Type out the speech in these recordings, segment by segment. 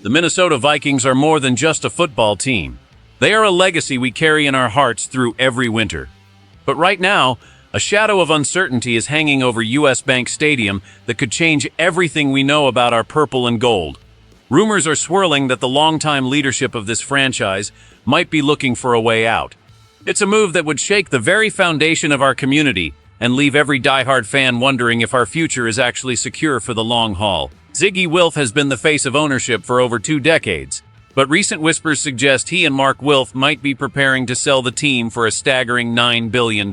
The Minnesota Vikings are more than just a football team. They are a legacy we carry in our hearts through every winter. But right now, a shadow of uncertainty is hanging over US Bank Stadium that could change everything we know about our purple and gold. Rumors are swirling that the longtime leadership of this franchise might be looking for a way out. It's a move that would shake the very foundation of our community and leave every diehard fan wondering if our future is actually secure for the long haul. Zygi Wilf has been the face of ownership for over 2 decades, but recent whispers suggest he and Mark Wilf might be preparing to sell the team for a staggering $9 billion.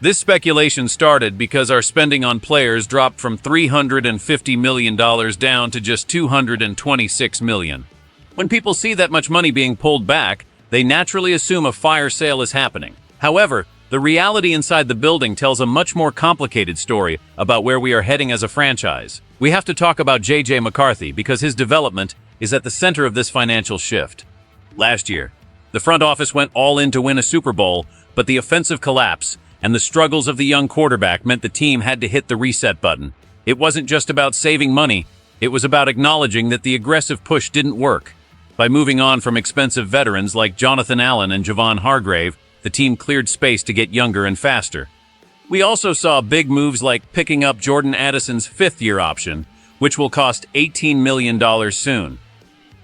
This speculation started because our spending on players dropped from $350 million down to just $226 million. When people see that much money being pulled back, they naturally assume a fire sale is happening. However, the reality inside the building tells a much more complicated story about where we are heading as a franchise. We have to talk about J.J. McCarthy because his development is at the center of this financial shift. Last year, the front office went all in to win a Super Bowl, but the offensive collapse and the struggles of the young quarterback meant the team had to hit the reset button. It wasn't just about saving money, it was about acknowledging that the aggressive push didn't work. By moving on from expensive veterans like Jonathan Allen and Javon Hargrave, the team cleared space to get younger and faster. We also saw big moves like picking up Jordan Addison's 5th-year option, which will cost $18 million soon.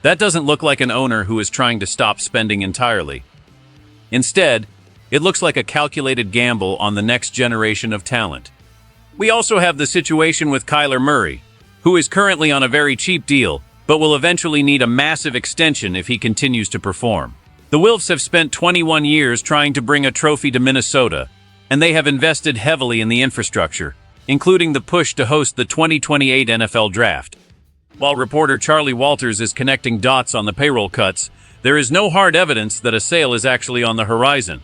That doesn't look like an owner who is trying to stop spending entirely. Instead, it looks like a calculated gamble on the next generation of talent. We also have the situation with Kyler Murray, who is currently on a very cheap deal, but will eventually need a massive extension if he continues to perform. The Wilfs have spent 21 years trying to bring a trophy to Minnesota, and they have invested heavily in the infrastructure, including the push to host the 2028 NFL Draft. While reporter Charlie Walters is connecting dots on the payroll cuts, there is no hard evidence that a sale is actually on the horizon.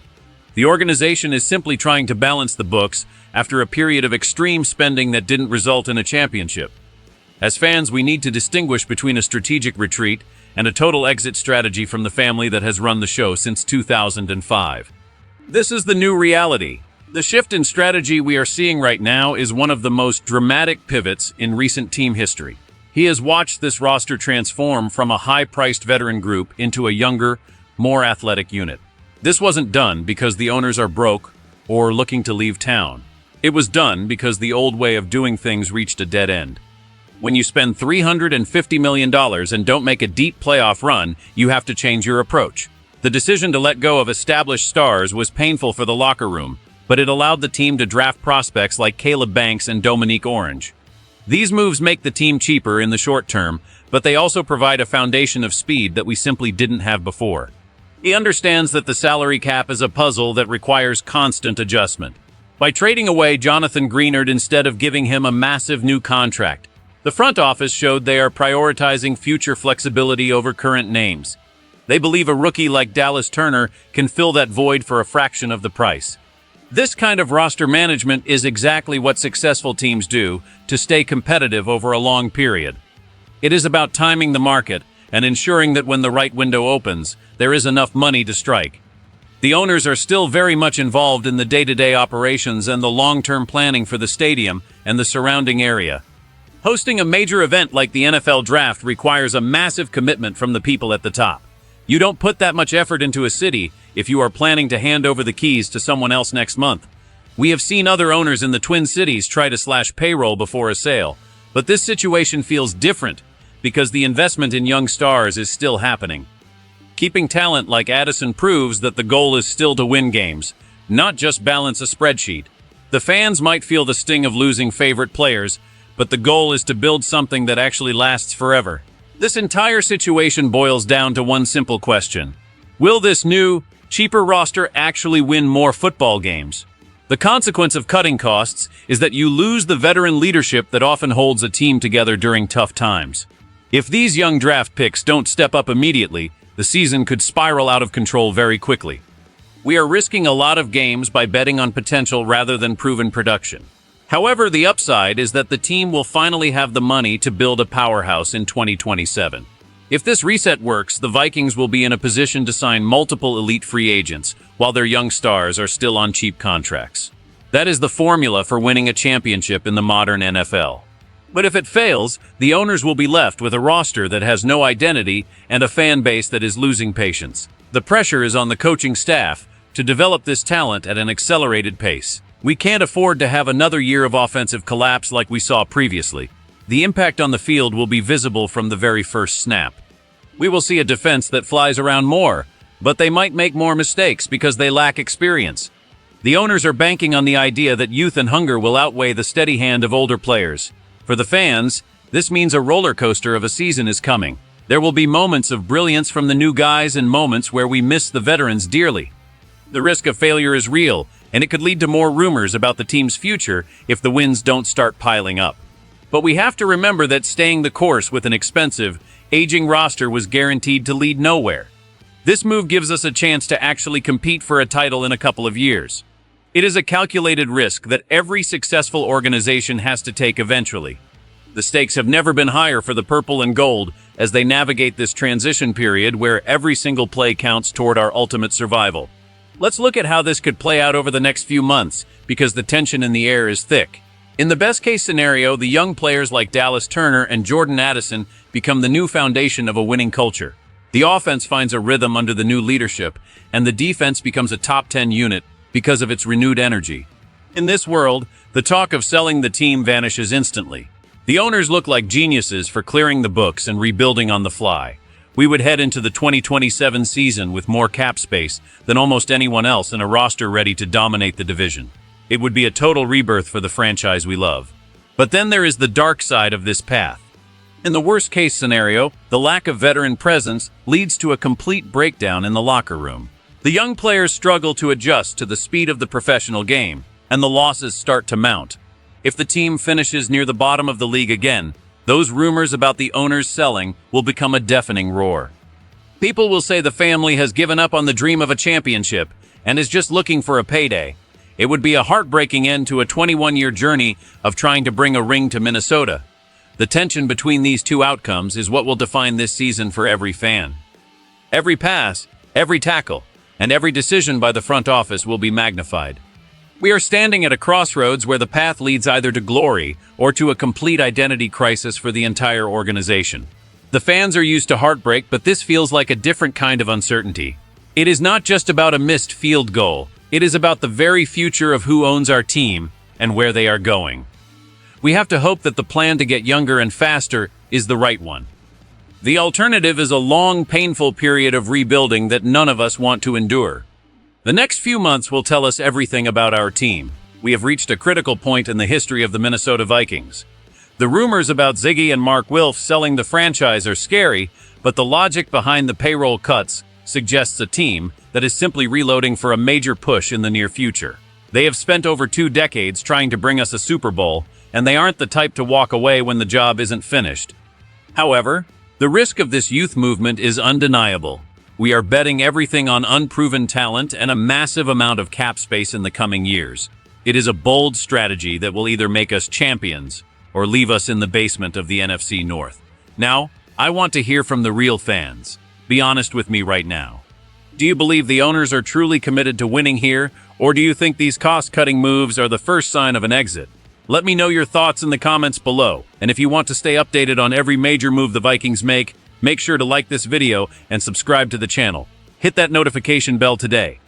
The organization is simply trying to balance the books after a period of extreme spending that didn't result in a championship. As fans, we need to distinguish between a strategic retreat and a total exit strategy from the family that has run the show since 2005. This is the new reality. The shift in strategy we are seeing right now is one of the most dramatic pivots in recent team history. He has watched this roster transform from a high-priced veteran group into a younger, more athletic unit. This wasn't done because the owners are broke or looking to leave town. It was done because the old way of doing things reached a dead end. When you spend $350 million and don't make a deep playoff run, you have to change your approach. The decision to let go of established stars was painful for the locker room, but it allowed the team to draft prospects like Caleb Banks and Dominique Orange. These moves make the team cheaper in the short term, but they also provide a foundation of speed that we simply didn't have before. He understands that the salary cap is a puzzle that requires constant adjustment. By trading away Jonathan Greenard instead of giving him a massive new contract, the front office showed they are prioritizing future flexibility over current names. They believe a rookie like Dallas Turner can fill that void for a fraction of the price. This kind of roster management is exactly what successful teams do to stay competitive over a long period. It is about timing the market and ensuring that when the right window opens, there is enough money to strike. The owners are still very much involved in the day-to-day operations and the long-term planning for the stadium and the surrounding area. Hosting a major event like the NFL Draft requires a massive commitment from the people at the top. You don't put that much effort into a city if you are planning to hand over the keys to someone else next month. We have seen other owners in the Twin Cities try to slash payroll before a sale, but this situation feels different because the investment in young stars is still happening. Keeping talent like Addison proves that the goal is still to win games, not just balance a spreadsheet. The fans might feel the sting of losing favorite players, but the goal is to build something that actually lasts forever. This entire situation boils down to one simple question. Will this new, cheaper roster actually win more football games? The consequence of cutting costs is that you lose the veteran leadership that often holds a team together during tough times. If these young draft picks don't step up immediately, the season could spiral out of control very quickly. We are risking a lot of games by betting on potential rather than proven production. However, the upside is that the team will finally have the money to build a powerhouse in 2027. If this reset works, the Vikings will be in a position to sign multiple elite free agents while their young stars are still on cheap contracts. That is the formula for winning a championship in the modern NFL. But if it fails, the owners will be left with a roster that has no identity and a fan base that is losing patience. The pressure is on the coaching staff to develop this talent at an accelerated pace. We can't afford to have another year of offensive collapse like we saw previously. The impact on the field will be visible from the very first snap. We will see a defense that flies around more, but they might make more mistakes because they lack experience. The owners are banking on the idea that youth and hunger will outweigh the steady hand of older players. For the fans, this means a roller coaster of a season is coming. There will be moments of brilliance from the new guys and moments where we miss the veterans dearly. The risk of failure is real, and it could lead to more rumors about the team's future if the wins don't start piling up. But we have to remember that staying the course with an expensive, aging roster was guaranteed to lead nowhere. This move gives us a chance to actually compete for a title in a couple of years. It is a calculated risk that every successful organization has to take eventually. The stakes have never been higher for the purple and gold as they navigate this transition period where every single play counts toward our ultimate survival. Let's look at how this could play out over the next few months, because the tension in the air is thick. In the best-case scenario, the young players like Dallas Turner and Jordan Addison become the new foundation of a winning culture. The offense finds a rhythm under the new leadership, and the defense becomes a top 10 unit because of its renewed energy. In this world, the talk of selling the team vanishes instantly. The owners look like geniuses for clearing the books and rebuilding on the fly. We would head into the 2027 season with more cap space than almost anyone else and a roster ready to dominate the division. It would be a total rebirth for the franchise we love. But then there is the dark side of this path. In the worst-case scenario, the lack of veteran presence leads to a complete breakdown in the locker room. The young players struggle to adjust to the speed of the professional game, and the losses start to mount. If the team finishes near the bottom of the league again, those rumors about the owners selling will become a deafening roar. People will say the family has given up on the dream of a championship and is just looking for a payday. It would be a heartbreaking end to a 21-year journey of trying to bring a ring to Minnesota. The tension between these two outcomes is what will define this season for every fan. Every pass, every tackle, and every decision by the front office will be magnified. We are standing at a crossroads where the path leads either to glory or to a complete identity crisis for the entire organization. The fans are used to heartbreak, but this feels like a different kind of uncertainty. It is not just about a missed field goal. It is about the very future of who owns our team and where they are going. We have to hope that the plan to get younger and faster is the right one. The alternative is a long, painful period of rebuilding that none of us want to endure. The next few months will tell us everything about our team. We have reached a critical point in the history of the Minnesota Vikings. The rumors about Ziggy and Mark Wilf selling the franchise are scary, but the logic behind the payroll cuts suggests a team that is simply reloading for a major push in the near future. They have spent over 2 decades trying to bring us a Super Bowl, and they aren't the type to walk away when the job isn't finished. However, the risk of this youth movement is undeniable. We are betting everything on unproven talent and a massive amount of cap space in the coming years. It is a bold strategy that will either make us champions or leave us in the basement of the NFC North. Now, I want to hear from the real fans. Be honest with me right now. Do you believe the owners are truly committed to winning here, or do you think these cost-cutting moves are the first sign of an exit? Let me know your thoughts in the comments below, and if you want to stay updated on every major move the Vikings make sure to like this video and subscribe to the channel. Hit that notification bell today.